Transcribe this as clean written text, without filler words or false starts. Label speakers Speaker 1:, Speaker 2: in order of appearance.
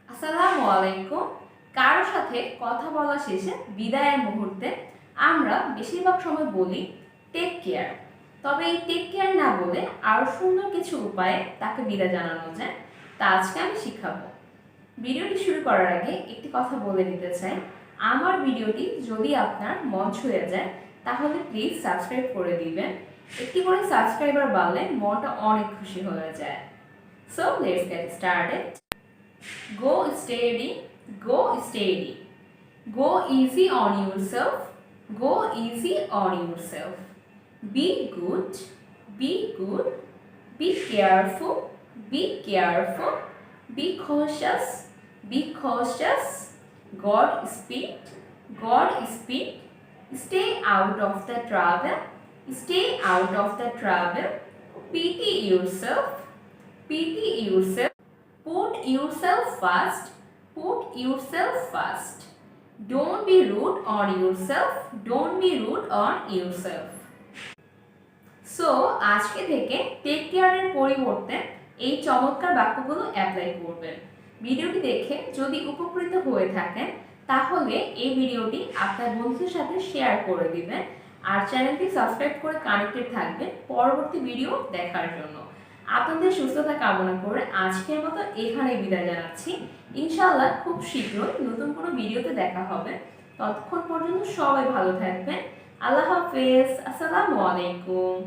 Speaker 1: আসসালামু আলাইকুম। কারোর সাথে কথা বলা শেষে বিদায়ের মুহূর্তে আমরা বেশিরভাগ সময় বলি টেক কেয়ার। তবে এই টেক কেয়ার না বলে আরও সুন্দর কিছু উপায়ে তাকে বিদায় জানানো যায়, তা আজকে আমি শিখাবো। ভিডিওটি শুরু করার আগে একটি কথা বলে নিতে চাই, আমার ভিডিওটি যদি আপনার মন ছুঁয়ে যায় তাহলে প্লিজ সাবস্ক্রাইব করে দিবেন। একটি করে সাবস্ক্রাইবার বাড়লে মনটা অনেক খুশি হয়ে যায়। So let's get started. Go steady, go steady. Go easy on yourself, go easy on yourself. Be good, be good. Be careful, be careful. Be cautious, be cautious. God speed, God speed. Stay out of the trouble, stay out of the trouble. Pity yourself, pity yourself. Put yourself first, put yourself first. Don't be rude on yourself, don't be rude on yourself. So আজকে থেকে take কেয়ারের পরিবর্তে এই চমৎকার বাক্যগুলো apply করবেন। ভিডিওটি দেখে যদি উপকৃত হয়ে থাকেন তাহলে এই ভিডিওটি আপনার বন্ধুদের সাথে শেয়ার করে দিবেন আর চ্যানেলটি সাবস্ক্রাইব করে কানেক্টেড থাকবেন পরবর্তী ভিডিও দেখার জন্য। আপনাদের সুস্থতা কামনা করে আজকের মতো এখানেই বিদায় জানাচ্ছি। ইনশাআল্লাহ খুব শীঘ্রই নতুন কোনো ভিডিওতে দেখা হবে। ততক্ষণ পর্যন্ত সবাই ভালো থাকবেন। আল্লাহ হাফেজ। আসসালামু আলাইকুম।